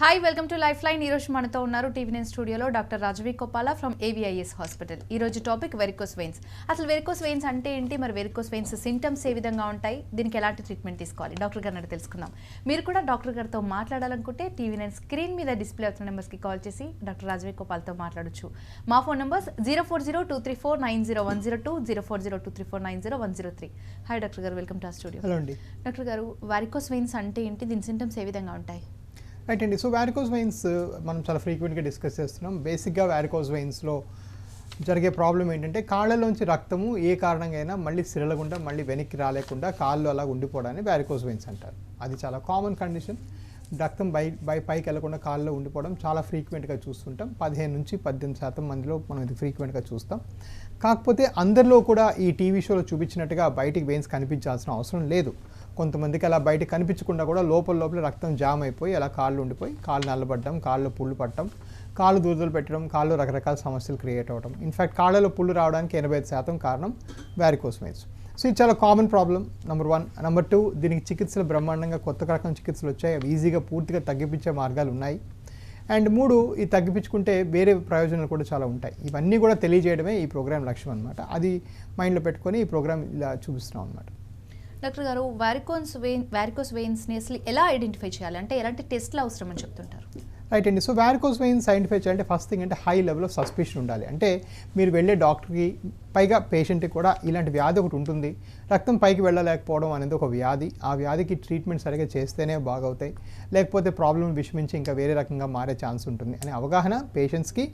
Hi welcome to life line. ఈరోజు మనతో ఉన్నారు టీవీ9 స్టూడియోలో డాక్టర్ రాజవి కోపాల ఫ్రమ్ ఏవిఐఎస్ హాస్పిటల్. ఈరోజు టాపిక్ వెరికోస్ వెయిన్స్. అసలు వెరికోస్ వెయిన్స్ అంటే ఏంటి, మరి వెరికోస్ వెయిన్స్ సింటమ్స్ ఏ విధంగా ఉంటాయి, దీనికి ఎలాంటి ట్రీట్మెంట్ తీసుకోవాలి, డాక్టర్ గారిని తెలుసుకుందాం. మీరు కూడా డాక్టర్ గారితో మాట్లాడాలనుకుంటే టీవీ9 స్క్రీన్ మీద డిస్ప్లే అవుతున్న నెంబర్స్కి కాల్ చేసి డాక్టర్ రాజవి కోపాల్తో మాట్లాడొచ్చు. మా ఫోన్ నెంబర్స్ 0402349010 0402349010. హాయ్ డాక్టర్ గారు, వెల్కమ్ టు ఆ స్టూడియో. హలో అండి. డాక్టర్ గారు, వెరికోస్ వెయిన్స్ అంటే ఏంటి, దీని సింటమ్స్ ఏ విధంగా ఉంటాయి? రైట్ అండి. సో వారికోస్ వెయిన్స్ మనం చాలా ఫ్రీక్వెంట్గా డిస్కస్ చేస్తున్నాం. బేసిక్గా వారికోస్ వెయిన్స్లో జరిగే ప్రాబ్లం ఏంటంటే కాళ్ళలోంచి రక్తము ఏ కారణంగా అయినా మళ్ళీ సిరలకుండా మళ్ళీ వెనక్కి రాలేకుండా కాళ్ళు అలా ఉండిపోవడాన్ని వారికోస్ వెయిన్స్ అంటారు. అది చాలా కామన్ కండిషన్. రక్తం పైకి వెళ్లకుండా కాళ్ళలో ఉండిపోవడం చాలా ఫ్రీక్వెంట్గా చూస్తుంటాం. 15-18% మందిలో మనం ఇది ఫ్రీక్వెంట్గా చూస్తాం. కాకపోతే అందరిలో కూడా ఈ టీవీ షోలో చూపించినట్టుగా బయటికి వెయిన్స్ కనిపించాల్సిన అవసరం లేదు. కొంతమందికి అలా బయటకు కనిపించకుండా కూడా లోపల రక్తం జామ్ అయిపోయి అలా కాళ్ళు ఉండిపోయి కాళ్ళు నల్లబడడం, కాళ్ళు పుళ్ళు పట్టడం, కాళ్ళు దురదలు పెట్టడం, కాళ్ళు రకరకాల సమస్యలు క్రియేట్ అవ్వడం. ఇన్ఫ్యాక్ట్ కాళ్ళలో పుళ్ళు రావడానికి 85% కారణం వారికోస్ వెయిన్స్. సో ఇది చాలా కామన్ ప్రాబ్లం, నెంబర్ 1. నెంబర్ 2, దీనికి చికిత్సలు బ్రహ్మాండంగా కొత్త రకం చికిత్సలు వచ్చాయి. అవి ఈజీగా పూర్తిగా తగ్గించే మార్గాలు ఉన్నాయి. అండ్ 3, ఇది తగ్గించుకుంటే వేరే ప్రయోజనాలు కూడా చాలా ఉంటాయి. ఇవన్నీ కూడా తెలియజేయడమే ఈ ప్రోగ్రామ్ లక్ష్యం అనమాట. అది మైండ్లో పెట్టుకొని ఈ ప్రోగ్రామ్ ఇలా చూపిస్తున్నాం అనమాట. డాక్టర్ గారు, వారికోస్ వెయిన్స్ని అసలు ఎలా ఐడెంటిఫై చేయాలి, అంటే ఎలాంటి టెస్ట్లు అవసరం అని చెప్తుంటారు? రైట్ అండి. సో వారికోస్ వెయిన్స్ ఐడెంటిఫై చేయాలంటే ఫస్ట్ థింగ్ అంటే హై లెవెల్ ఆఫ్ సస్పిషన్ ఉండాలి. అంటే మీరు వెళ్ళే డాక్టర్కి, పైగా పేషెంట్కి కూడా ఇలాంటి వ్యాధి ఒకటి ఉంటుంది, రక్తం పైకి వెళ్ళలేకపోవడం అనేది ఒక వ్యాధి. ఆ వ్యాధికి ట్రీట్మెంట్ సరిగ్గా చేస్తేనే బాగవుతాయి, లేకపోతే ప్రాబ్లం విషమించి ఇంకా వేరే రకంగా మారే ఛాన్స్ ఉంటుంది అనే అవగాహన పేషెంట్స్కి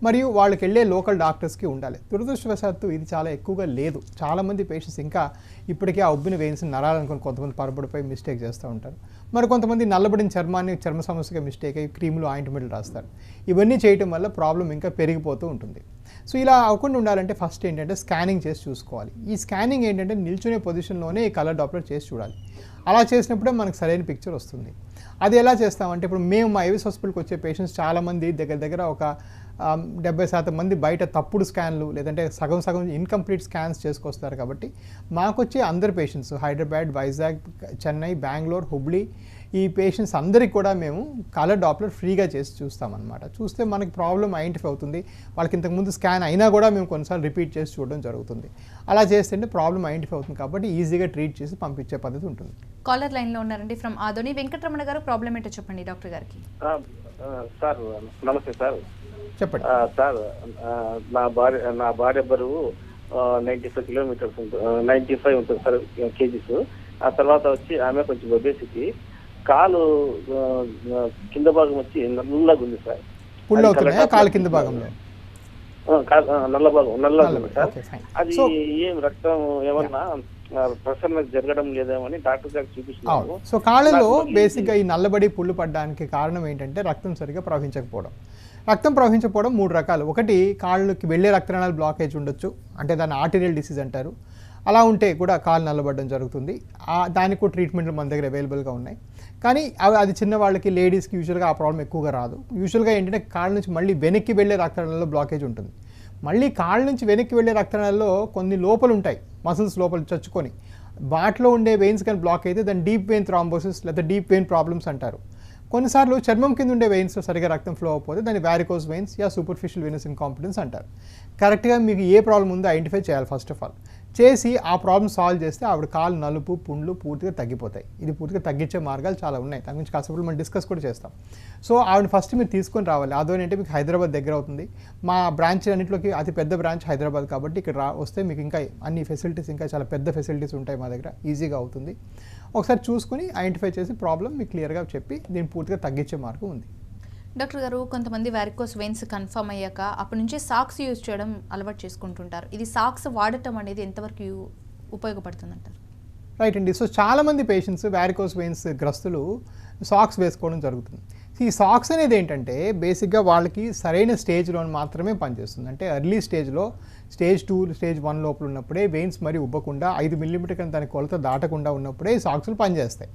మరియు వాళ్ళకి వెళ్ళే లోకల్ డాక్టర్స్కి ఉండాలి. దురదృష్టవశాత్తు ఇది చాలా ఎక్కువగా లేదు. చాలామంది పేషెంట్స్ ఇంకా ఇప్పటికే ఆ ఉబ్బిన వెయిన్స్ నరాలనుకుని కొంతమంది పొరపడిపోయి మిస్టేక్ చేస్తూ ఉంటారు. మరి కొంతమంది నల్లబడిన చర్మాన్ని చర్మ సమస్యగా మిస్టేక్ అయ్యి క్రీములు ఆయింట్మెంట్లు రాస్తారు. ఇవన్నీ చేయటం వల్ల ప్రాబ్లం ఇంకా పెరిగిపోతూ ఉంటుంది. సో ఇలా అవ్వకుండా ఉండాలంటే ఫస్ట్ ఏంటంటే స్కానింగ్ చేసి చూసుకోవాలి. ఈ స్కానింగ్ ఏంటంటే నిల్చునే పొజిషన్లోనే ఈ కలర్ డాప్లర్ చేసి చూడాలి. అలా చేసినప్పుడే మనకు సరైన పిక్చర్ వస్తుంది. అది ఎలా చేస్తామంటే ఇప్పుడు మేము మా ఐవిఎస్ హాస్పిటల్కి వచ్చే పేషెంట్స్ చాలామంది దగ్గర ఒక 70% మంది బయట తప్పుడు స్కాన్లు లేదంటే సగం ఇన్కంప్లీట్ స్కాన్స్ చేసుకొస్తారు. కాబట్టి మాకొచ్చే అందరు పేషెంట్స్ హైదరాబాద్, వైజాగ్, చెన్నై, బెంగళూరు, హుబ్లీ ఈ పేషెంట్స్ అందరికీ కూడా మేము కలర్ డాప్లర్ ఫ్రీగా చేసి చూస్తామన్నమాట. చూస్తే మనకి ప్రాబ్లం ఐడెంటిఫై అవుతుంది. వాళ్ళకి ఇంతకుముందు స్కాన్ అయినా కూడా మేము కొన్నిసార్లు రిపీట్ చేసి చూడడం జరుగుతుంది. అలా చేస్తుంటే ప్రాబ్లం ఐడెంటిఫై అవుతుంది కాబట్టి ఈజీగా ట్రీట్ చేసి పంపించే పద్ధతి ఉంటుంది. కాలర్ లైన్లో ఉన్నారండి ఫ్రమ్ ఆదోని. వెంకటరమణ గారు, ప్రాబ్లం ఏంటో చెప్పండి డాక్టర్ గారికి. సార్ నమస్తే సార్. చెప్పండి సార్. నా భార్య బరువు 95 కిలోమీటర్స్ ఉంటుంది, 95 ఉంటుంది సార్ కేజీస్. ఆ తర్వాత వచ్చి ఆమె కొంచెం ఒబేసిటీ, కాలు కింద భాగం వచ్చి నల్లగా ఉంది సార్. కాలు కింద భాగంలో నల్లగా ఉంది సార్. అది ఏం రక్తం ఏమన్నా ప్రసరణ జరగడం లేదేమని డాక్టర్ గారికి చూపిస్తున్నాము. సో కాళ్ళలో బేసిక్గా ఈ నల్లబడి పుళ్ళు పడడానికి కారణం ఏంటంటే రక్తం సరిగ్గా ప్రవహించకపోవడం. రక్తం ప్రవహించకపోవడం 3 రకాలు. ఒకటి, కాళ్ళకి వెళ్ళే రక్తనాళాలు బ్లాకేజ్ ఉండొచ్చు, అంటే దాన్ని ఆర్టీరియల్ డిసీజ్ అంటారు. అలా ఉంటే కూడా కాళ్ళు నల్లబడడం జరుగుతుంది. దానికి కూడా ట్రీట్మెంట్లు మన దగ్గర అవైలబుల్గా ఉన్నాయి. కానీ అది చిన్న వాళ్ళకి, లేడీస్కి యూజువల్గా ఆ ప్రాబ్లం ఎక్కువగా రాదు. యూజువల్గా ఏంటంటే కాళ్ళ నుంచి మళ్ళీ వెనక్కి వెళ్ళే రక్తనాళాల్లో బ్లాకేజ్ ఉంటుంది. మళ్ళీ కాళ్ళ నుంచి వెనక్కి వెళ్ళే రక్తనాళాల్లో కొన్ని లోపలు ఉంటాయి, మసిల్స్ లోపల చచ్చుకొని, వాటిలో ఉండే వెయిన్స్ కానీ బ్లాక్ అయితే దాన్ని డీప్ వెయిన్ థ్రాంబోసిస్ లేదా డీప్ వెయిన్ ప్రాబ్లమ్స్ అంటారు. కొన్నిసార్లు చర్మం కింద ఉండే వెయిన్స్లో సరిగా రక్తం ఫ్లో అవ్వకపోతే దాన్ని వారికోస్ వెయిన్స్ యా సూపర్ఫిషియల్ వెయినస్ ఇన్కాంపిటెన్స్ అంటారు. కరెక్ట్గా మీకు ఏ ప్రాబ్లం ఉందో ఐడెంటిఫై చేయాలి ఫస్ట్ ఆఫ్ ఆల్. చేసి ఆ ప్రాబ్లం సాల్వ్ చేస్తే ఆవిడ కాలు నలుపు, పుండ్లు పూర్తిగా తగ్గిపోతాయి. ఇది పూర్తిగా తగ్గించే మార్గాలు చాలా ఉన్నాయి. దాని గురించి కాసేపు మనం డిస్కస్ కూడా చేస్తాం. సో ఆవిడ ఫస్ట్ మీరు తీసుకొని రావాలి. అదోని అంటే మీకు హైదరాబాద్ దగ్గర అవుతుంది. మా బ్రాంచ్ అన్నింటిలోకి అతి పెద్ద బ్రాంచ్ హైదరాబాద్ కాబట్టి ఇక్కడ వస్తే మీకు ఇంకా అన్ని ఫెసిలిటీస్, ఇంకా చాలా పెద్ద ఫెసిలిటీస్ ఉంటాయి మా దగ్గర, ఈజీగా అవుతుంది. ఒకసారి చూసుకుని ఐడెంటిఫై చేసి ప్రాబ్లం మీకు క్లియర్గా చెప్పి దీన్ని పూర్తిగా తగ్గించే మార్గం ఉంది. డాక్టర్ గారు, కొంతమంది వారికోస్ వెయిన్స్ కన్ఫర్మ్ అయ్యాక అప్పటి నుంచి సాక్స్ యూజ్ చేయడం అలవాటు చేసుకుంటుంటారు. ఇది సాక్స్ వాడటం అనేది ఎంతవరకు ఉపయోగపడుతుందంటారు? రైట్ అండి. సో చాలామంది పేషెంట్స్ వారికోస్ వెయిన్స్ గ్రస్తులు సాక్స్ వేసుకోవడం జరుగుతుంది. ఈ సాక్స్ అనేది ఏంటంటే బేసిక్గా వాళ్ళకి సరైన స్టేజ్లో మాత్రమే పనిచేస్తుంది. అంటే ఎర్లీ స్టేజ్లో, స్టేజ్ 2, స్టేజ్ 1 లోపల ఉన్నప్పుడే వెయిన్స్ మరి ఉబ్బకుండా 5 మిల్లీమీటర్ కన్నా దాని కొలత దాటకుండా ఉన్నప్పుడే ఈ సాక్సులు పనిచేస్తాయి.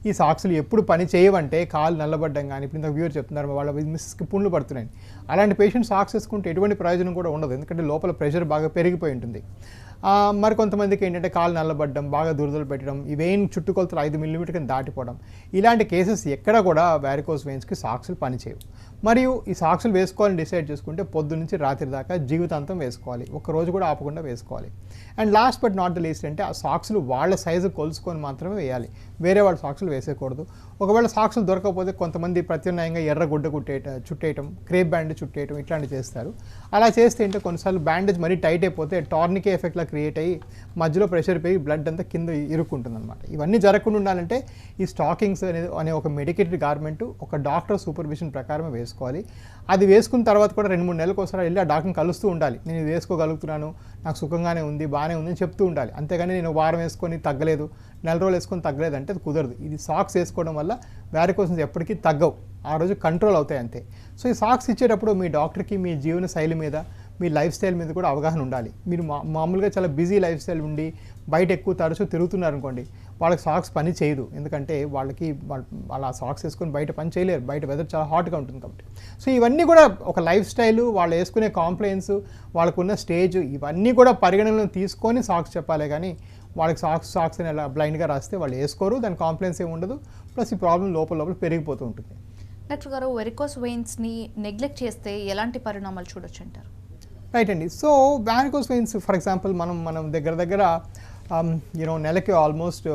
ఈ సాక్సులు ఎప్పుడు పని చేయవంటే కాలు నల్లబడ్డం కానీ, ఇప్పుడు ఇంత వ్యూవర్ చెప్తున్నారు వాళ్ళ మిస్కి పుండ్లు పడుతున్నాయి, అలాంటి పేషెంట్ సాక్స్ వేసుకుంటే ఎటువంటి ప్రయోజనం కూడా ఉండదు. ఎందుకంటే లోపల ప్రెషర్ బాగా పెరిగిపోయి ఉంటుంది. మరి కొంతమందికి ఏంటంటే కాలు నల్లబడ్డం, బాగా దురదలు పెట్టడం, ఈ వెయిన్ చుట్టుకొలతలు 5 మిల్లీమీటర్ దాటిపోవడం, ఇలాంటి కేసెస్ ఎక్కడ కూడా వారికోస్ వెయిన్స్కి సాక్సులు పనిచేయవు. మరియు ఈ సాక్సులు వేసుకోవాలని డిసైడ్ చేసుకుంటే పొద్దు నుంచి రాత్రి దాకా జీవితాంతం వేసుకోవాలి, ఒక్కరోజు కూడా ఆపకుండా వేసుకోవాలి. And last but not the least అంటే ఆ సాక్సులు వాళ్ళ సైజు కొలుసుకొని మాత్రమే వేయాలి, వేరే వాళ్ళ సాక్సులు వేసేయకూడదు. ఒకవేళ సాక్సులు దొరకకపోతే కొంతమంది ప్రత్యామ్నాయంగా ఎర్ర గుడ్డ చుట్టేయటం, క్రేప్ బ్యాండ్ చుట్టేయటం ఇట్లాంటివి చేస్తారు. అలా చేస్తే ఏంటంటే కొన్నిసార్లు బ్యాండేజ్ మరీ టైట్ అయిపోతే టార్నికే ఎఫెక్ట్లా క్రియేట్ అయ్యి మధ్యలో ప్రెషర్ పెరిగి బ్లడ్ అంతా కింద ఇరుక్కుంటుంది అనమాట. ఇవన్నీ జరగకుండా ఉండాలంటే ఈ స్టాకింగ్స్ అనే ఒక మెడికేటెడ్ గార్మెంట్ ఒక డాక్టర్ సూపర్విజన్ ప్రకారం వేసుకోవాలి. అది వేసుకున్న తర్వాత కూడా 2-3 నెలలకు ఒకసారి వెళ్ళి ఆ డాక్టర్ని కలుస్తూ ఉండాలి. నేను ఇది వేసుకోగలుగుతున్నాను, నాకు సుఖంగానే ఉంది, బాగానే ఉంది అని చెప్తూ ఉండాలి. అంతేగాని నేను వారం వేసుకొని తగ్గలేదు, 4 రోజులు వేసుకొని తగ్గలేదు అంటే అది కుదరదు. ఇది సాక్స్ వేసుకోవడం వల్ల వారికోసెన్స్ ఎప్పటికీ తగ్గవు, ఆ రోజు కంట్రోల్ అవుతాయి అంతే. సో ఈ సాక్స్ ఇచ్చేటప్పుడు మీ డాక్టర్కి మీ జీవన శైలి మీద, మీ లైఫ్ స్టైల్ మీద కూడా అవగాహన ఉండాలి. మీరు మామూలుగా చాలా బిజీ లైఫ్ స్టైల్ ఉండి బయట ఎక్కువ తరచూ తిరుగుతున్నారు అనుకోండి, వాళ్ళకి సాక్స్ పని చేయదు. ఎందుకంటే వాళ్ళ సాక్స్ వేసుకొని బయట పని చేయలేరు, బయట వెదర్ చాలా హాట్గా ఉంటుంది కాబట్టి. సో ఇవన్నీ కూడా ఒక లైఫ్ స్టైలు, వాళ్ళు వేసుకునే కాంప్లైన్స్, వాళ్ళకున్న స్టేజ్, ఇవన్నీ కూడా పరిగణనలో తీసుకొని సాక్స్ చెప్పాలి. కానీ వాళ్ళకి సాక్స్ అని అలా బ్లైండ్గా రాస్తే వాళ్ళు వేసుకోరు, దాని కాంప్లైన్స్ ఏమి ఉండదు, ప్లస్ ఈ ప్రాబ్లం లోపల పెరిగిపోతూ ఉంటుంది. డాక్టర్ గారు, వెరికోస్ వెయిన్స్ని నెగ్లెక్ట్ చేస్తే ఎలాంటి పరిణామాలు చూడొచ్చు అంటారు? రైట్ అండి. So varicose veins for example మనం దగ్గర నెలకి ఆల్మోస్ట్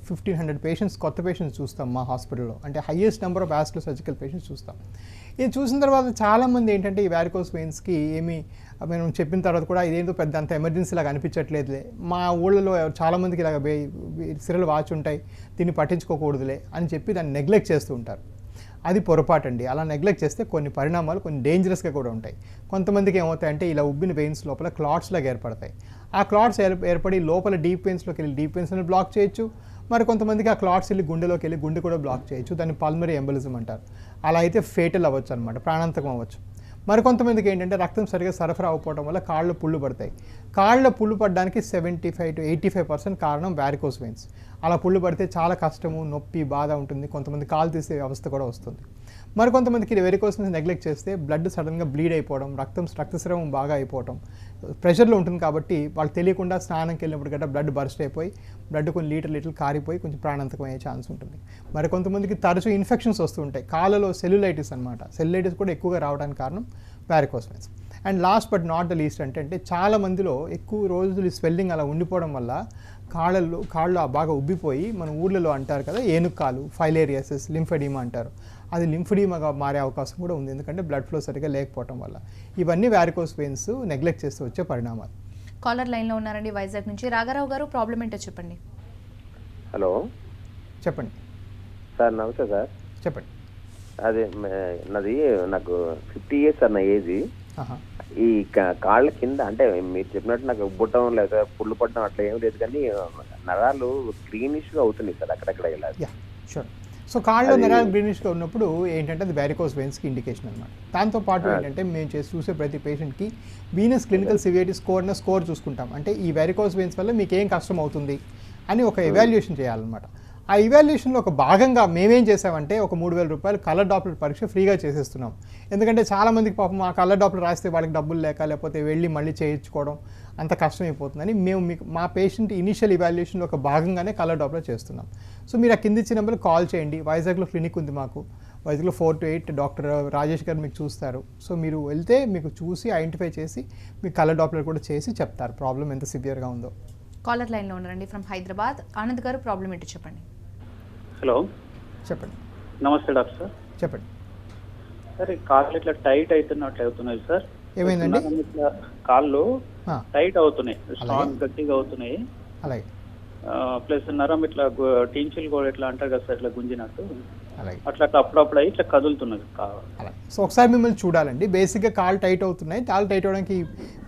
1500 పేషెంట్స్, కొత్త పేషెంట్స్ చూస్తాం మా హాస్పిటల్లో. అంటే highest number of vascular surgical patients చూస్తాం. ఇది చూసిన తర్వాత చాలామంది ఏంటంటే ఈ వారికోస్ వెయిన్స్కి మనం చెప్పిన తర్వాత కూడా ఇదేంటో పెద్ద అంత ఎమర్జెన్సీ లాగా అనిపించట్లేదులే, మా ఊళ్ళలో చాలామందికి ఇలాగ సిరలు వాచి ఉంటాయి, దీన్ని పట్టించుకోకూడదులే అని చెప్పి దాన్ని నెగ్లెక్ట్ చేస్తూ ఉంటారు. అది పొరపాటు అండి. అలా నెగ్లెక్ట్ చేస్తే కొన్ని పరిణామాలు కొన్ని డేంజరస్గా కూడా ఉంటాయి. కొంతమందికి ఏమవుతాయంటే ఇలా ఉబ్బిన వెయిన్స్ లోపల క్లాట్స్ లాగా ఏర్పడతాయి. ఆ క్లాట్స్ ఏర్పడి లోపల డీప్ వెయిన్స్లోకి వెళ్ళి డీప్ వెయిన్స్ని బ్లాక్ చేయొచ్చు. మరి కొంతమందికి ఆ క్లాట్స్ వెళ్ళి గుండెలోకి వెళ్ళి గుండె కూడా బ్లాక్ చేయొచ్చు. దాన్ని పల్మరీ ఎంబలిజం అంటారు. అలా అయితే ఫేటల్ అవ్వచ్చు అనమాట, ప్రాణాంతకం అవ్వచ్చు. మరి కొంతమందికి ఏంటంటే రక్తం సరిగ్గా సరఫరా అవ్వకపోవడం వల్ల కాళ్ళ పుళ్ళు పడతాయి. కాళ్ళ పుళ్ళు పడడానికి 75 to 85% కారణం వారికోస్ వెయిన్స్. అలా పుళ్ళు పడితే చాలా కష్టము, నొప్పి, బాధ ఉంటుంది. కొంతమంది కాలు తీసే అవస్థ కూడా వస్తుంది. మరి కొంతమందికి వెరికోస్ వెయిన్స్ నెగ్లెక్ట్ చేస్తే బ్లడ్ సడన్గా బ్లీడ్ అయిపోవడం, రక్తస్రావం బాగా అయిపోవడం, ప్రెషర్లో ఉంటుంది కాబట్టి వాళ్ళు తెలియకుండా స్నానంకి వెళ్ళినప్పుడు గట్రా బ్లడ్ బర్స్ట్ అయిపోయి బ్లడ్ కొన్ని లీటర్లు కారిపోయి కొంచెం ప్రాణాంతకం అయ్యే ఛాన్స్ ఉంటుంది. మరి కొంతమందికి తరచూ ఇన్ఫెక్షన్స్ వస్తూ ఉంటాయి. కాళ్ళలో సెల్యులైటిస్ అనమాట, సెల్యులైటిస్ కూడా ఎక్కువగా రావడానికి కారణం varicose veins. And last but not the least అంటే చాలా మందిలో ఎక్కువ రోజులు స్వెల్లింగ్ అలా ఉండిపోవడం వల్ల కాళ్ళు బాగా ఉబ్బిపోయి, మన ఊళ్ళలో అంటారు కదా ఏనుక్కాలు, ఫైలేరియాసిస్, లింఫెడిమా అంటారు. అది లింఫెడిమాగా మారే అవకాశం కూడా ఉంది, ఎందుకంటే బ్లడ్ ఫ్లో సరిగ్గా లేకపోవడం వల్ల. ఇవన్నీ వారికోస్ వెయిన్స్ నెగ్లెక్ట్ చేస్తూ వచ్చే పరిణామాలు. కాలర్ లైన్లో ఉన్నారండి వైజాగ్ నుంచి. రాఘరావు గారు, ప్రాబ్లం ఏంటో చెప్పండి. హలో చెప్పండి సార్. నమస్తే సార్. చెప్పండి. అదే నాకు 50 years సార్ నా ఏజ్. ఈ కాళ్ళ కింద అంటే మీరు చెప్పినట్టు నాకు ఉబ్బటం లేదా పుళ్ళు పడడం అట్లా ఏం లేదు, కానీ నరాలు గ్రీనిష్గా అవుతున్నాయి సార్ అక్కడక్కడ ఇలా. షూర్. సో కాళ్ళలో నరాలు గ్రీనిష్గా ఉన్నప్పుడు ఏంటంటే అది వారికోస్ వెయిన్స్కి ఇండికేషన్ అనమాట. దాంతోపాటు ఏంటంటే మేము చూసే ప్రతి పేషెంట్కి వీనస్ క్లినికల్ సివియారిటీ స్కోర్ చూసుకుంటాం. అంటే ఈ వారికోస్ వెయిన్స్ వల్ల మీకు ఏం కష్టం అవుతుంది అని ఒక ఎవాల్యుయేషన్ చేయాలన్నమాట. ఆ ఇవాల్యుయేషన్లో ఒక భాగంగా మేమేం చేసామంటే ఒక 3000 రూపాయలు కలర్ డాప్లర్ పరీక్ష ఫ్రీగా చేసేస్తున్నాం. ఎందుకంటే చాలామందికి పాపం ఆ కలర్ డాప్లర్ రాస్తే వాళ్ళకి డబ్బులు లేక, లేకపోతే వెళ్ళి మళ్ళీ చేయించుకోవడం అంత కష్టమైపోతుందని మేము మా పేషెంట్ ఇనిషియల్ ఇవాల్యుయేషన్లో ఒక భాగంగానే కలర్ డాప్లర్ చేస్తున్నాం. సో మీరు ఆ కింది ఇచ్చిన నెంబర్కి కాల్ చేయండి. వైజాగ్లో క్లినిక్ ఉంది మాకు, వైజాగ్లో 4 to 8 డాక్టర్ రాజేష్ గారు మీకు చూస్తారు. సో మీరు వెళ్తే మీకు చూసి ఐడెంటిఫై చేసి మీకు కలర్ డాప్లర్ కూడా చేసి చెప్తారు ప్రాబ్లం ఎంత సివియర్గా ఉందో. కాలర్ లైన్లో ఉన్నారండి ఫ్రమ్ హైదరాబాద్. ఆనంద్ గారు, ప్రాబ్లం ఏంటో చెప్పండి. హలో, చెప్పండి. నమస్తే డాక్టర్ సార్. చెప్పండి సార్, ఈ కాళ్ళు ఇట్లా టైట్ అవుతున్నాయి సార్. ఏమైందండి? ఇట్లా కాళ్ళు టైట్ అవుతున్నాయి, స్ట్రాంగ్ గట్టిగా అవుతున్నాయి. అలాగే ప్లస్ నరం ఇట్లా టీంచులు కూడా ఇట్లా అంటారు కదా సార్, ఇట్లా గుంజినట్టు అలాగే అట్లా అప్పుడప్పుడు అయి ఇట్లా కదులుతున్నది. అలాగే. సో ఒకసారి మిమ్మల్ని చూడాలండి. బేసిక్గా కాళ్ళు టైట్ అవుతున్నాయి. కాళ్ళు టైట్ అవడానికి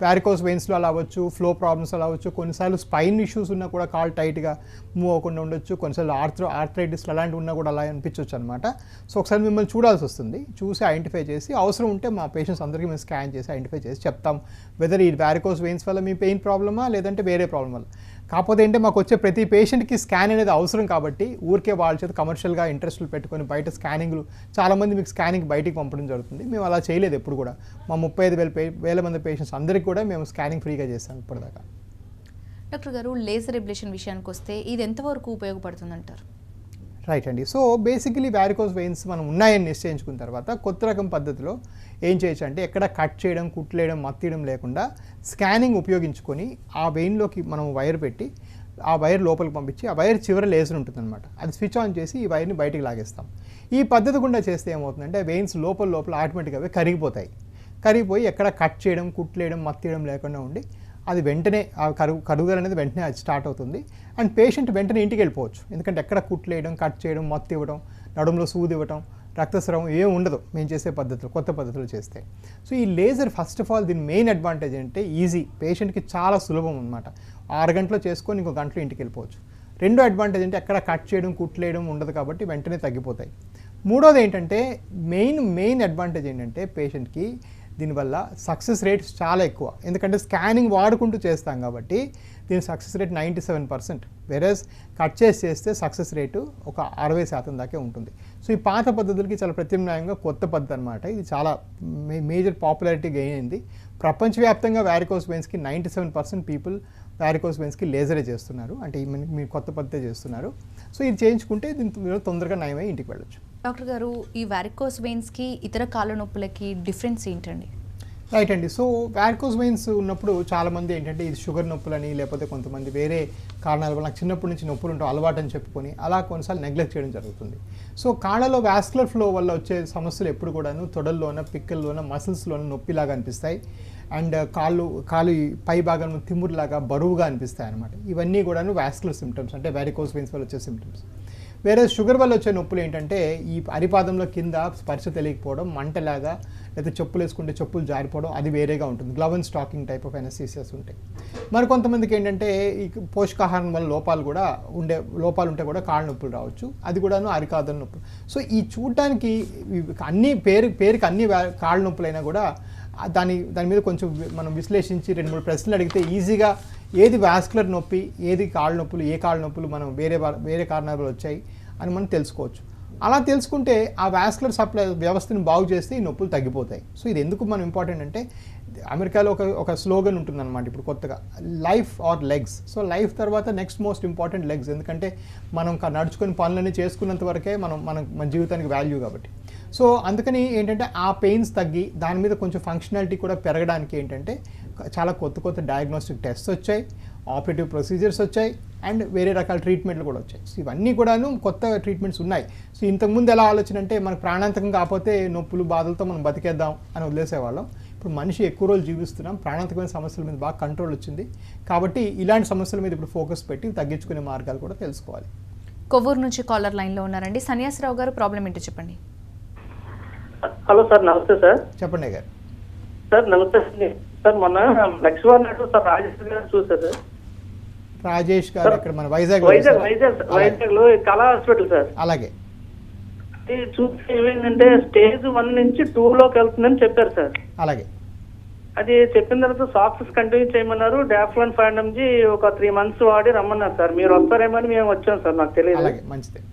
వారికోస్ వెయిన్స్లో అలా అవ్వచ్చు, ఫ్లో ప్రాబ్లమ్స్ అలా అవ్వచ్చు. కొన్నిసార్లు స్పైన్ ఇష్యూస్ ఉన్నా కూడా కాళ్ళు టైట్గా మూవ్ అవ్వకుండా ఉండొచ్చు. కొన్నిసార్లు ఆర్థరైటిస్ అలాంటివి ఉన్నా కూడా అలా అనిపించవచ్చు అనమాట. సో ఒకసారి మిమ్మల్ని చూడాల్సి వస్తుంది. చూసి ఐడెంటిఫై చేసి అవసరం ఉంటే మా పేషెంట్స్ అందరికీ మేము స్కాన్ చేసి ఐడెంటిఫై చేసి చెప్తాం వెదర్ ఈ వారికోస్ వెయిన్స్ వల్ల మీ పెయిన్ ప్రాబ్లమా లేదంటే వేరే ప్రాబ్లం వల్ల. కాకపోతే ఏంటంటే మాకు వచ్చే ప్రతి పేషెంట్కి స్కాన్ అనేది అవసరం కాబట్టి ఊరికే వాళ్ళ చేత కమర్షియల్గా ఇంట్రెస్ట్లు పెట్టుకొని బయట స్కానింగ్లు చాలామంది మీకు స్కానింగ్ బయటికి పంపడం జరుగుతుంది. మేము అలా చేయలేదు ఎప్పుడు కూడా. మా 35,000 మంది పేషెంట్స్ అందరికీ కూడా మేము స్కానింగ్ ఫ్రీగా చేస్తాం ఇప్పటిదాకా. డాక్టర్ గారు, లేజర్ ఎబ్లేషన్ విషయానికి వస్తే ఇది ఎంతవరకు ఉపయోగపడుతుందంటారు? రైట్ అండి. సో బేసికలీ వ్యారికోస్ వెయిన్స్ మనం ఉన్నాయని నిశ్చయించుకున్న తర్వాత కొత్త రకం పద్ధతిలో ఏం చేయొచ్చు అంటే ఎక్కడ కట్ చేయడం, కుట్లేయడం, మత్తీయడం లేకుండా స్కానింగ్ ఉపయోగించుకొని ఆ వెయిన్లోకి మనం వైర్ పెట్టి ఆ వైర్ లోపలికి పంపించి ఆ వైర్ చివర లేజర్ ఉంటుందన్నమాట. అది స్విచ్ ఆన్ చేసి ఈ వైర్ని బయటికి లాగేస్తాం. ఈ పద్ధతి గుండా చేస్తే ఏమవుతుందంటే వెయిన్స్ లోపల ఆటోమేటిక్గా అవి కరిగిపోతాయి. కరిగిపోయి ఎక్కడ కట్ చేయడం, కుట్లేయడం, మత్తీయడం లేకుండా ఉండి అది వెంటనే ఆ కరుగుదల అనేది వెంటనే అది స్టార్ట్ అవుతుంది. అండ్ పేషెంట్ వెంటనే ఇంటికి వెళ్ళిపోవచ్చు. ఎందుకంటే ఎక్కడ కుట్లేయడం, కట్ చేయడం, మత్తు ఇవ్వడం, నడుములో సూది ఇవ్వడం, రక్తస్రావం ఏం ఉండదు మేము చేసే పద్ధతులు, కొత్త పద్ధతులు చేస్తే. సో ఈ లేజర్ ఫస్ట్ ఆఫ్ ఆల్ దీని మెయిన్ అడ్వాంటేజ్ అంటే ఈజీ, పేషెంట్కి చాలా సులభం అనమాట. 6 గంటలో చేసుకొని ఇంకో గంటలో ఇంటికి వెళ్ళిపోవచ్చు. రెండో అడ్వాంటేజ్ అంటే ఎక్కడ కట్ చేయడం, కుట్లేయడం ఉండదు కాబట్టి వెంటనే తగ్గిపోతాయి. మూడోది ఏంటంటే మెయిన్ అడ్వాంటేజ్ ఏంటంటే పేషెంట్కి దీనివల్ల సక్సెస్ రేట్స్ చాలా ఎక్కువ. ఎందుకంటే స్కానింగ్ వాడుకుంటూ చేస్తాం కాబట్టి దీని సక్సెస్ రేట్ 97%. వెరస్ కట్ చేస్తే సక్సెస్ రేటు ఒక 60% దాకే ఉంటుంది. సో ఈ పాత పద్ధతులకి చాలా ప్రత్యామ్నాయంగా కొత్త పద్ధతి అనమాట. ఇది చాలా మేజర్ పాపులారిటీ గెయిన్ అయింది. ప్రపంచవ్యాప్తంగా వ్యారికోస్ వెయిన్స్కి 97% పీపుల్ వ్యారికోస్ వెయిన్స్కి లేజరే చేస్తున్నారు. అంటే మీరు కొత్త పద్ధతే చేస్తున్నారు. సో ఇది చేయించుకుంటే దీని తొందరగా నయమై ఇంటికి వెళ్ళొచ్చు. డాక్టర్ గారు, ఈ వ్యారికోస్ వెయిన్స్కి ఇతర కాళ్ళ నొప్పులకి డిఫరెన్స్ ఏంటండి? రైట్ అండి. సో వ్యారికోస్ వెయిన్స్ ఉన్నప్పుడు చాలామంది ఏంటంటే ఇది షుగర్ నొప్పులని, లేకపోతే కొంతమంది వేరే కారణాల వల్ల నాకు చిన్నప్పటి నుంచి నొప్పులు ఉంటాయి అలవాటు అని చెప్పుకొని అలా కొన్నిసార్లు నెగ్లెక్ట్ చేయడం జరుగుతుంది. సో కాళ్ళలో వాస్కులర్ ఫ్లో వల్ల వచ్చే సమస్యలు ఎప్పుడు కూడాను తొడల్లోన, పిక్కల్లోన, మసిల్స్లోన నొప్పిలాగా అనిపిస్తాయి. అండ్ కాళ్ళు పై భాగం తిమ్మురులాగా బరువుగా అనిపిస్తాయి అనమాట. ఇవన్నీ కూడాను వాస్కులర్ సిమ్టమ్స్, అంటే వ్యారికోస్ వెయిన్స్ వల్ల వచ్చే సిమ్టమ్స్. వేరే షుగర్ వల్ల వచ్చే నొప్పులు ఏంటంటే ఈ అరిపాదంలో కింద స్పర్శ తెలియకపోవడం, మంటలాగా, లేకపోతే చెప్పులు వేసుకుంటే చెప్పులు జారిపోవడం, అది వేరేగా ఉంటుంది. Glove and stocking type of anaesthesias ఉంటాయి. మరి కొంతమందికి ఏంటంటే ఈ పోషకాహారం వల్ల లోపాలు ఉంటే కూడా కాళ్ళ నొప్పులు రావచ్చు. అది కూడాను అరికాదల నొప్పులు. సో ఈ చూడటానికి అన్ని పేరుకి అన్ని కాళ్ళ నొప్పులైనా కూడా దాని మీద కొంచెం మనం విశ్లేషించి 2-3 ప్రశ్నలు అడిగితే ఈజీగా ఏది వాస్కులర్ నొప్పి, ఏది కాళ్ళ నొప్పులు, ఏ కాళ్ళ నొప్పులు మనం వేరే కారణాలు వచ్చాయి అని మనం తెలుసుకోవచ్చు. అలా తెలుసుకుంటే ఆ వాస్కులర్ సప్లై వ్యవస్థను బాగు చేస్తే ఈ నొప్పులు తగ్గిపోతాయి. సో ఇది ఎందుకు మనం ఇంపార్టెంట్ అంటే అమెరికాలో ఒక స్లోగన్ ఉంటుందన్నమాట ఇప్పుడు కొత్తగా, life or legs. So life తర్వాత నెక్స్ట్ మోస్ట్ ఇంపార్టెంట్ లెగ్స్. ఎందుకంటే మనం నడుచుకొని పనులన్నీ చేసుకున్నంత వరకే మన జీవితానికి వాల్యూ కాబట్టి. సో అందుకని ఏంటంటే ఆ పెయిన్స్ తగ్గి దాని మీద కొంచెం ఫంక్షనాలిటీ కూడా పెరగడానికి ఏంటంటే చాలా కొత్త డయాగ్నోస్టిక్ టెస్ట్స్ వచ్చాయి, ఆపరేటివ్ ప్రొసీజర్స్ వచ్చాయి, అండ్ వేరే రకాల ట్రీట్మెంట్లు కూడా వచ్చాయి. సో ఇవన్నీ కూడాను కొత్త ట్రీట్మెంట్స్ ఉన్నాయి. సో ఇంతకుముందు ఎలా ఆలోచన అంటే మనకు ప్రాణాంతకం కాకపోతే నొప్పులు బాధలతో మనం బతికేద్దాం అని వదిలేసేవాళ్ళం. ఇప్పుడు మనిషి ఎక్కువ రోజులు జీవిస్తున్నాం, ప్రాణాంతకమైన సమస్యల మీద బాగా కంట్రోల్ వచ్చింది కాబట్టి ఇలాంటి సమస్యల మీద ఇప్పుడు ఫోకస్ పెట్టి తగ్గించుకునే మార్గాలు కూడా తెలుసుకోవాలి. కొవ్వూరు నుంచి కాలర్ లైన్లో ఉన్నారండి. సన్యాసరావు గారు, ప్రాబ్లం ఏంటో చెప్పండి. హలో సార్, నమస్తే సార్. చెప్పండి గారు. సార్ నమస్తే సార్. మొన్న నెక్స్ట్ వార్ నాడు సార్ రాజేష్ గారు చూసారు సార్. రాజేష్ గారు ఇక్కడ మన వైజాగ్ లో కళా హాస్పిటల్ సార్. అలాగే చూస్తే ఏమైందంటే స్టేజ్ 1 నుంచి 2 లోకి వెళ్తుందని చెప్పారు సార్. అలాగే అది చెప్పిన తర్వాత సాక్సెస్ కంటిన్యూ చేయమన్నారు. డాఫ్లాన్ ఫైండమ్జీ ఒక 3 months వాడి రమ్మన్నారు సార్. మీరు వస్తారేమో అని మేము వచ్చాం సార్, నాకు తెలియదు. అలాగే మంచిది.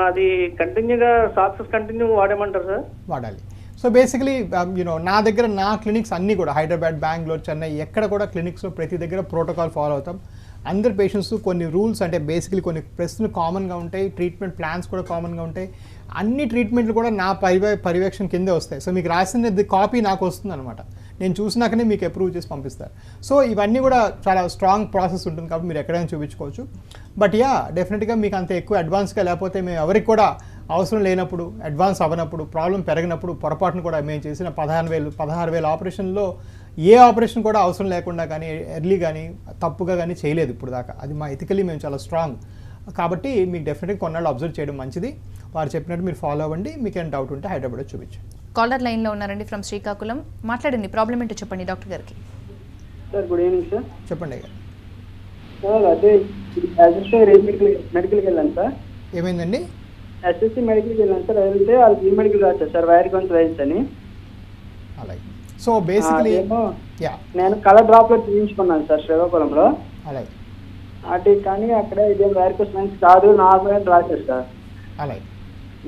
అది కంటిన్యూగా సాక్సెస్ కంటిన్యూ వాడేమంటారు సార్? వాడాలి. సో బేసికలీ నా దగ్గర నా క్లినిక్స్ అన్నీ కూడా హైదరాబాద్, బెంగళూరు, చెన్నై ఎక్కడ కూడా క్లినిక్స్లో ప్రతి దగ్గర ప్రోటోకాల్ ఫాలో అవుతాం. అందరు పేషెంట్స్ కొన్ని రూల్స్ అంటే బేసికలీ కొన్ని ప్రశ్నలు కామన్గా ఉంటాయి, ట్రీట్మెంట్ ప్లాన్స్ కూడా కామన్గా ఉంటాయి. అన్ని ట్రీట్మెంట్లు కూడా నా పర్యవేక్షణ కిందే వస్తాయి. సో మీకు రాసినది కాపీ నాకు వస్తుంది అనమాట. నేను చూసినాకనే మీకు అప్రూవ్ చేసి పంపిస్తారు. సో ఇవన్నీ కూడా చాలా స్ట్రాంగ్ ప్రాసెస్ ఉంటుంది కాబట్టి మీరు ఎక్కడైనా చూపించుకోవచ్చు. బట్ డెఫినెట్గా మీకు అంత ఎక్కువ అడ్వాన్స్గా లేకపోతే మేము ఎవరికి కూడా అవసరం లేనప్పుడు, అడ్వాన్స్ అవ్వనప్పుడు, ప్రాబ్లం పెరిగినప్పుడు పొరపాటును కూడా మేము చేసిన 16,000 ఆపరేషన్లో ఏ ఆపరేషన్ కూడా అవసరం లేకుండా కానీ ఎర్లీ కానీ తప్పుగా కానీ చేయలేదు ఇప్పుడు దాకా. అది మా ఎథికలీ మేము చాలా స్ట్రాంగ్ కాబట్టి మీకు డెఫినెట్గా కొన్నాళ్ళు అబ్జర్వ్ చేయడం మంచిది. వారు చెప్పినట్టు మీరు ఫాలో అవ్వండి. మీకు ఏమైనా డౌట్ ఉంటే హైదరాబాద్లో చూపించండి. కాలర్ లైన్లో ఉన్నారండి ఫ్రమ్ శ్రీకాకుళం. మాట్లాడండి, ప్రాబ్లం ఏంటో చెప్పండి డాక్టర్ గారికి. Sir good evening sir. చెప్పండి. సార్ అదే ఎస్ఎస్సి మెడికల్కి వెళ్ళాను సార్. ఏమైందండి? ఎస్ఎస్సి మెడికల్కి వెళ్ళాను సార్. వెళ్తే వాళ్ళకి ఈ మెడికల్ రాశారు సార్, వ్యారికోస్ వెయిన్స్ అని. అలాగే. సో బేసికలీ నేను కలర్ డ్రాప్లో తీయించుకున్నాను సార్ శ్రీకాకుళంలో. అలాగే. అది కానీ అక్కడ ఇదేం వ్యారికోస్ వెయిన్స్ కాదు, నార్మల్ రాశారు సార్. అలాగే.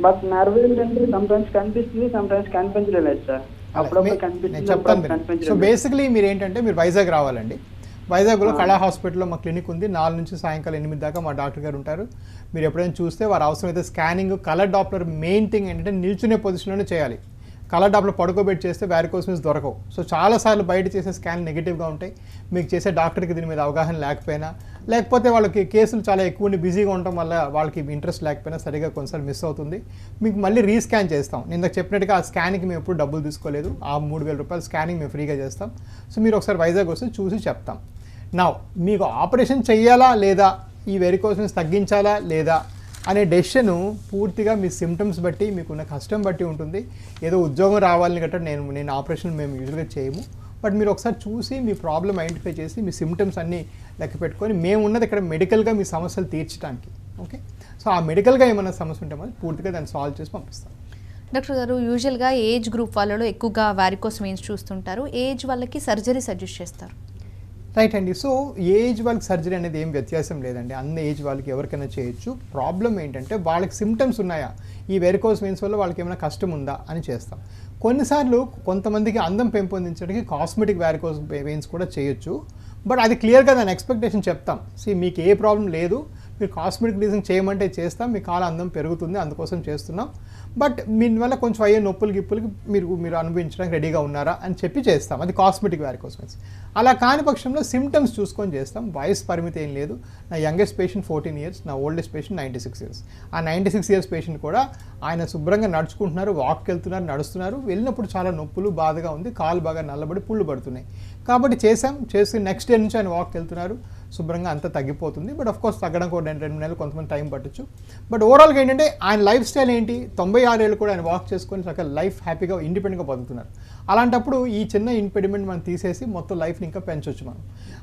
బట్ నర్వ్ ఏంటంటే సమ్టైమ్స్ కనిపిస్తుంది, సమ్టైమ్స్ కనిపించలేదు సార్. అప్పుడప్పుడు కనిపిస్తుంది. సో బేసికలీ మీరు ఏంటంటే మీరు వైజాగ్ రావాలండి. వైజాగ్లో కళా హాస్పిటల్లో మా క్లినిక్ ఉంది. 4 నుంచి సాయంకాలం 8 దాకా మా డాక్టర్ గారు ఉంటారు. మీరు ఎప్పుడైనా చూస్తే వారు అవసరమైతే scanning, colour Doppler. Main thing ఏంటంటే నిల్చునే పొజిషన్లోనే చేయాలి. కలర్ డాప్లర్ పడుకోబెట్టి చేస్తే వారికోస్ వెయిన్స్ దొరకవు. సో చాలాసార్లు బయట చేసే స్కాన్ నెగిటివ్గా ఉంటాయి. మీకు చేసే డాక్టర్కి దీని మీద అవగాహన లేకపోయినా, లేకపోతే వాళ్ళకి కేసులు చాలా ఎక్కువ బిజీగా ఉండటం వల్ల వాళ్ళకి ఇంట్రెస్ట్ లేకపోయినా సరిగా కొన్నిసార్లు మిస్ అవుతుంది. మీకు మళ్ళీ రీస్కాన్ చేస్తాం. నేను చెప్పినట్టుగా ఆ స్కాన్కి మేము ఎప్పుడు డబ్బులు తీసుకోలేదు. ఆ 3,000 రూపాయలు స్కానింగ్ మేము ఫ్రీగా చేస్తాం. సో మీరు ఒకసారి వైజాగ్ వస్తే చూసి చెప్తాం. నా మీకు ఆపరేషన్ చేయాలా లేదా, ఈ వెరికోస్ వెయిన్స్ తగ్గించాలా లేదా అనే డెసిషన్ పూర్తిగా మీ సిమ్టమ్స్ బట్టి, మీకున్న కష్టం బట్టి ఉంటుంది. ఏదో ఉద్యోగం రావాలని గట్రా నేను ఆపరేషన్ మేము యూజువల్గా చేయము. బట్ మీరు ఒకసారి చూసి మీ ప్రాబ్లమ్ ఐడెంటిఫై చేసి మీ సిమ్టమ్స్ అన్నీ లెక్క పెట్టుకొని, మేము ఉన్నది ఇక్కడ మెడికల్గా మీ సమస్యలు తీర్చడానికి. ఓకే, సో ఆ మెడికల్గా ఏమైనా సమస్య ఉంటే మనం పూర్తిగా దాన్ని సాల్వ్ చేసి పంపిస్తాం. డాక్టర్ గారు, యూజువల్గా ఏజ్ గ్రూప్ వాళ్ళలో ఎక్కువగా వారికోస్ వెయిన్స్ చూస్తుంటారు. ఏజ్ వాళ్ళకి సర్జరీ సజెస్ట్ చేస్తారు. రైట్ అండి. సో ఏజ్ వాళ్ళకి సర్జరీ అనేది ఏం వ్యత్యాసం లేదండి. అన్ని ఏజ్ వాళ్ళకి ఎవరికైనా చేయొచ్చు. ప్రాబ్లం ఏంటంటే వాళ్ళకి సిమ్టమ్స్ ఉన్నాయా, ఈ వెరికోస్ వెయిన్స్ వల్ల వాళ్ళకి ఏమైనా కష్టం ఉందా అని చేస్తాం. కొన్నిసార్లు కొంతమందికి అందం పెంపొందించడానికి కాస్మెటిక్ వారికోస్ వెయిన్స్ కూడా చేయొచ్చు. బట్ అది క్లియర్గా దాని ఎక్స్పెక్టేషన్ చెప్తాం. మీకు ఏ ప్రాబ్లం లేదు, మీరు కాస్మెటిక్ రీజన్ చేయమంటే చేస్తాం, మీ కాళ్ళ అందం పెరుగుతుంది, అందుకోసం చేస్తున్నాం. బట్ దీనివల్ల కొంచెం అయ్యే నొప్పులు గిప్పులకి మీరు అనుభవించడానికి రెడీగా ఉన్నారా అని చెప్పి చేస్తాం. అది కాస్మెటిక్ వారికోస్ వెయిన్స్. అలా కాని పక్షంలో సిమ్టమ్స్ చూసుకొని చేస్తాం. వయసు పరిమితి ఏం లేదు. నా యంగెస్ట్ పేషెంట్ 14 years, నా ఓల్డెస్ట్ పేషెంట్ 96 years. ఆ 96 years పేషెంట్ కూడా ఆయన శుభ్రంగా నడుచుకుంటున్నారు, వాక్కి వెళ్తున్నారు, నడుస్తున్నారు. వెళ్ళినప్పుడు చాలా నొప్పులు, బాధగా ఉంది, కాలు బాగా నల్లబడి పుళ్ళు పడుతున్నాయి. కాబట్టి చేసి నెక్స్ట్ డే నుంచి ఆయన వాక్కి వెళ్తున్నారు, శుభ్రంగా అంతా తగ్గిపోతుంది. బట్ ఆఫ్కోర్స్ తగ్గడానికి 2 నెలలు కొంతమంది టైం పట్టచ్చు. బట్ ఓవరాల్గా ఏంటంటే ఆయన లైఫ్ స్టైల్ ఏంటి, 96 ఏళ్ళు కూడా ఆయన వాక్ చేసుకొని చక్కగా లైఫ్ హ్యాపీగా ఇండిపెండెంట్గా బతుకుతున్నారు. అలాంటప్పుడు ఈ చిన్న ఇంపెడిమెంట్ మనం తీసేసి మొత్తం లైఫ్ని ఇంకా పెంచవచ్చు మనం.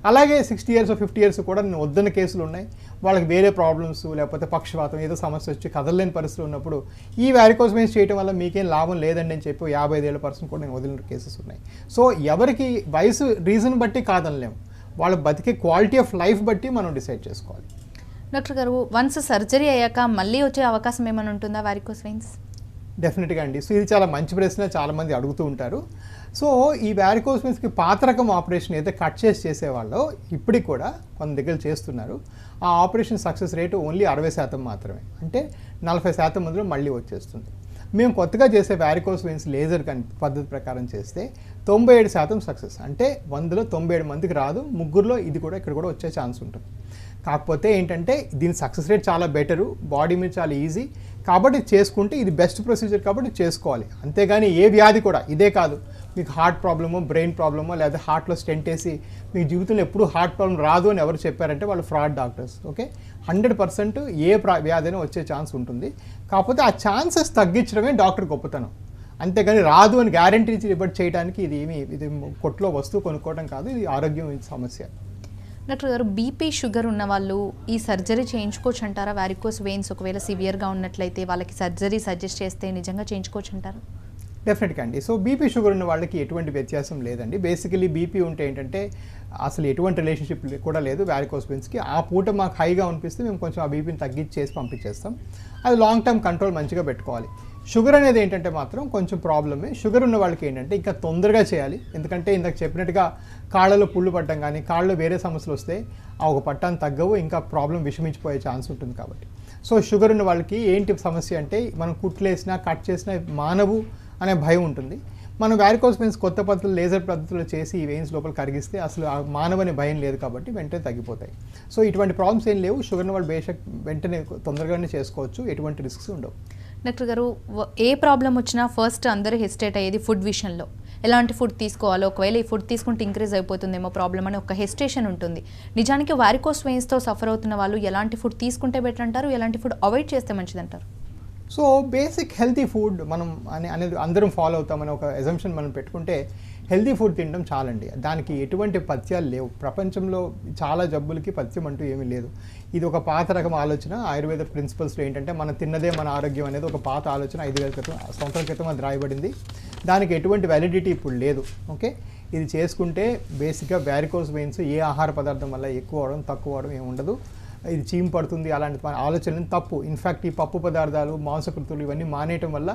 అలాగే 60 years 50 years కూడా నేను వద్దన్న కేసులు ఉన్నాయి. వాళ్ళకి వేరే ప్రాబ్లమ్స్, లేకపోతే పక్షవాతం ఏదో సమస్య వచ్చి కదలలేని పరిస్థితులు ఉన్నప్పుడు ఈ వారికోస్ వెయిన్స్ చేయడం వల్ల మీకేం లాభం లేదండి అని చెప్పి 55 ఏళ్ల పర్సన్ కూడా నేను వదిలిన కేసెస్ ఉన్నాయి. సో ఎవరికి వయసు రీజన్ బట్టి కాదనలేము, వాళ్ళ బతికే క్వాలిటీ ఆఫ్ లైఫ్ బట్టి మనం డిసైడ్ చేసుకోవాలి. డాక్టర్ గారు, వన్స్ సర్జరీ అయ్యాక మళ్ళీ వచ్చే అవకాశం ఏమైనా ఉంటుందా వారికోస్ వెయిన్స్? డెఫినెట్గా అండి. సో ఇది చాలా మంచి ప్రశ్న, చాలామంది అడుగుతూ ఉంటారు. సో ఈ వారికోస్ వెయిన్స్కి పాత రకం ఆపరేషన్ ఏదైతే కట్ చేసేవాళ్ళో ఇప్పటికి కూడా కొంత దగ్గర చేస్తున్నారు. ఆ ఆపరేషన్ సక్సెస్ రేటు ఓన్లీ 60% మాత్రమే. అంటే 40% మందిలో మళ్ళీ వచ్చేస్తుంది. మేము కొత్తగా చేసే వారికోస్ వెయిన్స్ లేజర్ పద్ధతి ప్రకారం చేస్తే 97% సక్సెస్. అంటే 100లో 97 మందికి రాదు, ముగ్గురులో ఇది కూడా ఇక్కడ కూడా వచ్చే ఛాన్స్ ఉంటుంది. కాకపోతే ఏంటంటే దీని సక్సెస్ రేట్ చాలా బెటరు, బాడీ మీద చాలా ఈజీ. కాబట్టి చేసుకుంటే ఇది బెస్ట్ ప్రొసీజర్ కాబట్టి చేసుకోవాలి. అంతేగాని ఏ వ్యాధి కూడా ఇదే కాదు, మీకు హార్ట్ ప్రాబ్లమో, బ్రెయిన్ ప్రాబ్లమో, లేదా హార్ట్లో స్టెంట్ వేసి మీకు జీవితంలో ఎప్పుడు హార్ట్ ప్రాబ్లం రాదు అని ఎవరు చెప్పారంటే వాళ్ళు ఫ్రాడ్ డాక్టర్స్. ఓకే, 100% ఏ వ్యాధి అయినా వచ్చే ఛాన్స్ ఉంటుంది. కాకపోతే ఆ ఛాన్సెస్ తగ్గించడమే డాక్టర్ గొప్పతనం. అంతేగాని రాదు అని గ్యారంటీ ఇవ్వడం చేయడానికి ఇది కొట్లో వస్తువు కొనుక్కోవడం కాదు, ఇది ఆరోగ్యం సమస్య. డాక్టర్ గారు, బీపీ షుగర్ ఉన్న వాళ్ళు ఈ సర్జరీ చేయించుకోవచ్చు అంటారా? వారికోస్ వెయిన్స్ ఒకవేళ సివియర్గా ఉన్నట్లయితే వాళ్ళకి సర్జరీ సజెస్ట్ చేస్తే నిజంగా చేయించుకోవచ్చు అంటారా? డెఫినెట్గా అండి. సో బీపీ షుగర్ ఉన్న వాళ్ళకి ఎటువంటి వ్యత్యాసం లేదండి. బేసికలీ బీపీ ఉంటే ఏంటంటే అసలు ఎటువంటి రిలేషన్షిప్ కూడా లేదు వారికోస్ వెయిన్స్కి. ఆ పూట మాకు హైగా అనిపిస్తే మేము కొంచెం ఆ బీపీని తగ్గించేసి పంపించేస్తాం. అది లాంగ్ టర్మ్ కంట్రోల్ మంచిగా పెట్టుకోవాలి. షుగర్ అనేది ఏంటంటే మాత్రం కొంచెం ప్రాబ్లమే. షుగర్ ఉన్న వాళ్ళకి ఏంటంటే ఇంకా తొందరగా చేయాలి. ఎందుకంటే ఇందాక చెప్పినట్టుగా కాళ్ళలో పుళ్ళు పట్టడం కానీ కాళ్ళలో వేరే సమస్యలు వస్తే ఆ ఒక పట్టాన్ని తగ్గవు, ఇంకా ప్రాబ్లం విషమించిపోయే ఛాన్స్ ఉంటుంది. కాబట్టి సో షుగర్ ఉన్న వాళ్ళకి ఏంటి సమస్య అంటే మనం కుట్లేసినా కట్ చేసినా మానవు అనే భయం ఉంటుంది. మనం వారికోస్ వెయిన్స్ కొత్త పద్ధతులు లేజర్ పద్ధతులు చేసి ఈ వెయిన్స్ లోపల కరిగిస్తే అసలు ఆ మానవని భయం లేదు కాబట్టి వెంటనే తగ్గిపోతాయి. సో ఇటువంటి ప్రాబ్లమ్స్ ఏం లేవు. షుగర్ ఉన్న వాళ్ళు వెంటనే తొందరగానే చేసుకోవచ్చు, ఎటువంటి రిస్క్స్ ఉండవు. డాక్టర్ గారు, ఏ ప్రాబ్లం వచ్చినా ఫస్ట్ అందరూ హెసిటేట్ అయ్యేది ఫుడ్ విషయంలో. ఎలాంటి ఫుడ్ తీసుకోవాలో, ఒకవేళ ఈ ఫుడ్ తీసుకుంటే ఇంక్రీజ్ అయిపోతుందేమో ప్రాబ్లం అని ఒక హెసిటేషన్ ఉంటుంది. నిజానికి వారికోస్ వెయిన్స్తో సఫర్ అవుతున్న వాళ్ళు ఎలాంటి ఫుడ్ తీసుకుంటే బెటర్ అంటారు, ఎలాంటి ఫుడ్ అవాయిడ్ చేస్తే మంచిదంటారు? సో బేసిక్ హెల్తీ ఫుడ్ మనం అనేది అందరం ఫాలో అవుతామని ఒక ఎజంప్షన్ మనం పెట్టుకుంటే హెల్తీ ఫుడ్ తినడం చాలండి. దానికి ఎటువంటి పథ్యాలు లేవు. ప్రపంచంలో చాలా జబ్బులకి పథ్యం అంటూ ఏమీ లేదు. ఇది ఒక పాత రకం ఆలోచన. ఆయుర్వేద ప్రిన్సిపల్స్లో ఏంటంటే మన తిన్నదే మన ఆరోగ్యం అనేది ఒక పాత ఆలోచన. 5,000 సంవత్సరాల క్రితం అది రాయబడింది. దానికి ఎటువంటి వ్యాలిడిటీ ఇప్పుడు లేదు. ఓకే, ఇది చేసుకుంటే బేసిక్గా వారికోస్ వెయిన్స్ ఏ ఆహార పదార్థం వల్ల ఎక్కువ అవడం తక్కువ అవడం ఏమి ఉండదు. ఇది చీమ్ పడుతుంది అలాంటి ఆలోచనలు తప్పు. ఇన్ఫ్యాక్ట్ ఈ పప్పు పదార్థాలు, మాంసకృతులు ఇవన్నీ మానేయటం వల్ల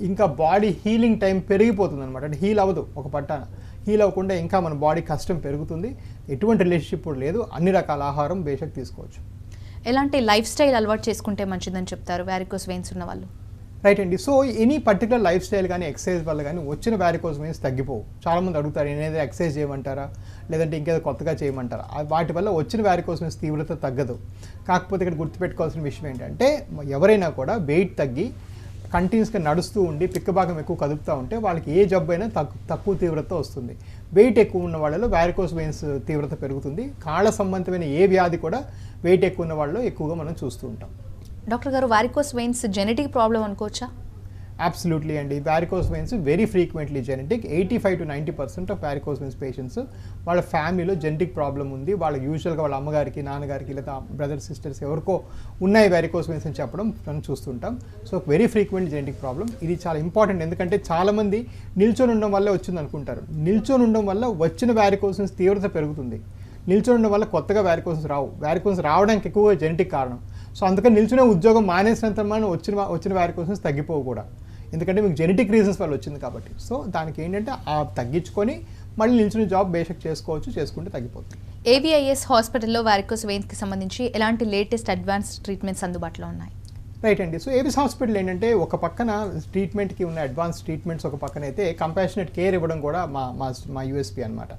ఇంకా బాడీ హీలింగ్ టైం పెరిగిపోతుంది అనమాట. అంటే హీల్ అవ్వదు ఒక పట్టాన. హీల్ అవ్వకుండా ఇంకా మన బాడీ కష్టం పెరుగుతుంది. ఎటువంటి రిలేషన్షిప్ కూడా లేదు. అన్ని రకాల ఆహారం బేషక్ తీసుకోవచ్చు. ఎలాంటి లైఫ్ స్టైల్ అలవాటు చేసుకుంటే మంచిదని చెప్తారు వ్యారికోస్ వెయిన్స్ ఉన్న వాళ్ళు? రైట్ అండి. So any particular life style కానీ ఎక్సర్సైజ్ వల్ల కానీ వచ్చిన వ్యారికోస్ వెయిన్స్ తగ్గిపోవు. చాలామంది అడుగుతారు ఏదైనా ఎక్సర్సైజ్ చేయమంటారా లేదంటే ఇంకేదో కొత్తగా చేయమంటారా. వాటి వల్ల వచ్చిన వ్యారికోస్ వెయిన్స్ తీవ్రత తగ్గదు. కాకపోతే ఇక్కడ గుర్తుపెట్టుకోవాల్సిన విషయం ఏంటంటే ఎవరైనా కూడా వెయిట్ తగ్గి కంటిన్యూస్గా నడుస్తూ ఉండి పిక్క భాగం ఎక్కువ కదుపుతూ ఉంటే వాళ్ళకి ఏ జబ్బు అయినా తక్కువ తీవ్రత వస్తుంది. వెయిట్ ఎక్కువ ఉన్న వాళ్ళలో వ్యారికోస్ వెయిన్స్ తీవ్రత పెరుగుతుంది. కాళ్ళ సంబంధమైన ఏ వ్యాధి కూడా వెయిట్ ఎక్కువ ఉన్న వాళ్ళలో ఎక్కువగా మనం చూస్తూ ఉంటాం. డాక్టర్ గారు, వారికోస్ వెయిన్స్ జెనెటిక్ ప్రాబ్లం అనుకోవచ్చా? అబ్సల్యూట్లీ అండి. Varicose veins very frequently genetic. 85 to 90% of varicose veins patients వాళ్ళ ఫ్యామిలీలో జెనెటిక్ ప్రాబ్లం ఉంది. వాళ్ళ యూజువల్గా వాళ్ళ అమ్మగారికి నాన్నగారికి లేదా బ్రదర్ సిస్టర్స్ ఎవరికో ఉన్నాయి వారికోస్ వెయిన్స్ అని చెప్పడం మనం చూస్తుంటాం. So very frequent genetic problem. ఇది చాలా ఇంపార్టెంట్. ఎందుకంటే చాలామంది నిల్చొని ఉండడం వల్ల వచ్చింది అనుకుంటారు. నిల్చొని ఉండడం వల్ల వచ్చిన వారికోస్ వెయిన్స్ తీవ్రత పెరుగుతుంది. నిల్చొని ఉండడం వల్ల కొత్తగా వారికోస్ రావు. వారికోస్ రావడానికి ఎక్కువగా జెనెటిక్ కారణం. సో అందుకని నిల్చునే ఉద్యోగం మానేసినంత మనం వచ్చిన వారికోస్ వెయిన్స్ తగ్గిపోవు కూడా. ఎందుకంటే మీకు జెనెటిక్ రీజన్స్ వల్ల వచ్చింది కాబట్టి. సో దానికి ఏంటంటే తగ్గించుకొని మళ్ళీ నిల్చునే జాబ్ బేషక్ చేసుకుంటే తగ్గిపోతుంది. ఏవిఐఎస్ హాస్పిటల్లో వారికోస్ వెయిన్స్కి సంబంధించి ఎలాంటి లేటెస్ట్ అడ్వాన్స్డ్ ట్రీట్మెంట్స్ అందుబాటులో ఉన్నాయి? రైట్ అండి. సో ఏవిస్ హాస్పిటల్ ఏంటంటే ఒక పక్కన ట్రీట్మెంట్కి ఉన్న అడ్వాన్స్ ట్రీట్మెంట్స్, ఒక పక్కన అయితే కంపాషనేట్ కేర్ ఇవ్వడం కూడా మా యూఎస్పీ అనమాట.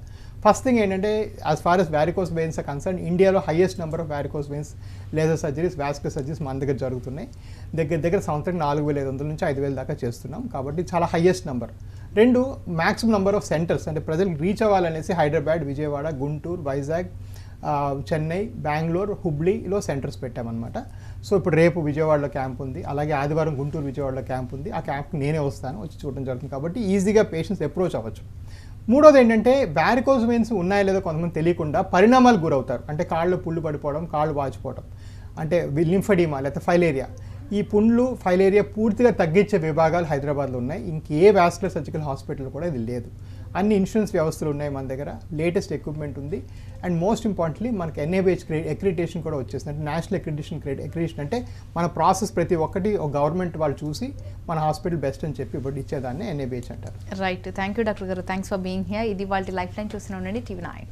ఫస్ట్ థింగ్ ఏంటంటే as far as varicose veins are concern, ఇండియాలో highest number of varicose veins laser surgeries, vascular surgeries మన దగ్గర జరుగుతున్నాయి. దగ్గర సంవత్సరం 4,500 నుంచి 5,000 దాకా చేస్తున్నాం. కాబట్టి చాలా highest number. 2 maximum number of centres, అంటే ప్రజలకు రీచ్ అవ్వాలనేసి హైదరాబాద్, విజయవాడ, గుంటూరు, వైజాగ్, చెన్నై, బెంగళూరు, హుబ్లీలో సెంటర్స్ పెట్టామన్నమాట. సో ఇప్పుడు రేపు విజయవాడలో క్యాంప్ ఉంది, అలాగే ఆదివారం గుంటూరు, విజయవాడలో క్యాంప్ ఉంది. ఆ క్యాంప్కి నేనే వచ్చి చూడడం జరుగుతుంది. కాబట్టి ఈజీగా పేషెంట్స్ అప్రోచ్ అవ్వచ్చు. మూడోది ఏంటంటే వారికోస్ వెయిన్స్ ఉన్నాయో లేదో కొంతమంది తెలియకుండా పరిణామాలు గురవుతారు. అంటే కాళ్ళు పుళ్ళు పడిపోవడం, కాళ్ళు వాచిపోవడం, అంటే లింఫెడిమా లేకపోతే ఫైలేరియా. ఈ పుండ్లు, ఫైలేరియా పూర్తిగా తగ్గించే విభాగాలు హైదరాబాద్లో ఉన్నాయి. ఇంకే వాస్కులర్ సర్జికల్ హాస్పిటల్ కూడా ఇది లేదు. అన్ని ఇన్సూరెన్స్ వ్యవస్థలు ఉన్నాయి మన దగ్గర, లేటెస్ట్ ఎక్విప్మెంట్ ఉంది. అండ్ మోస్ట్ ఇంపార్టెంట్లీ మనకి ఎన్ఏబిహెచ్ అక్రిడిటేషన్ కూడా వచ్చేసింది. అంటే నేషనల్ అక్రిడిటేషన్ అంటే మన ప్రాసెస్ ప్రతి ఒక్కటి ఒక గవర్నమెంట్ వాళ్ళు చూసి మన హాస్పిటల్ బెస్ట్ అని చెప్పి ఇప్పుడు ఇచ్చేదాన్ని ఎన్ఏబిహెచ్ అంటారు. రైట్. థ్యాంక్ యూ డాక్టర్ గారు. Thanks for being here. ఇది వాళ్ళ లైఫ్ లైన్ చూస్తూనే ఉండండి TV9.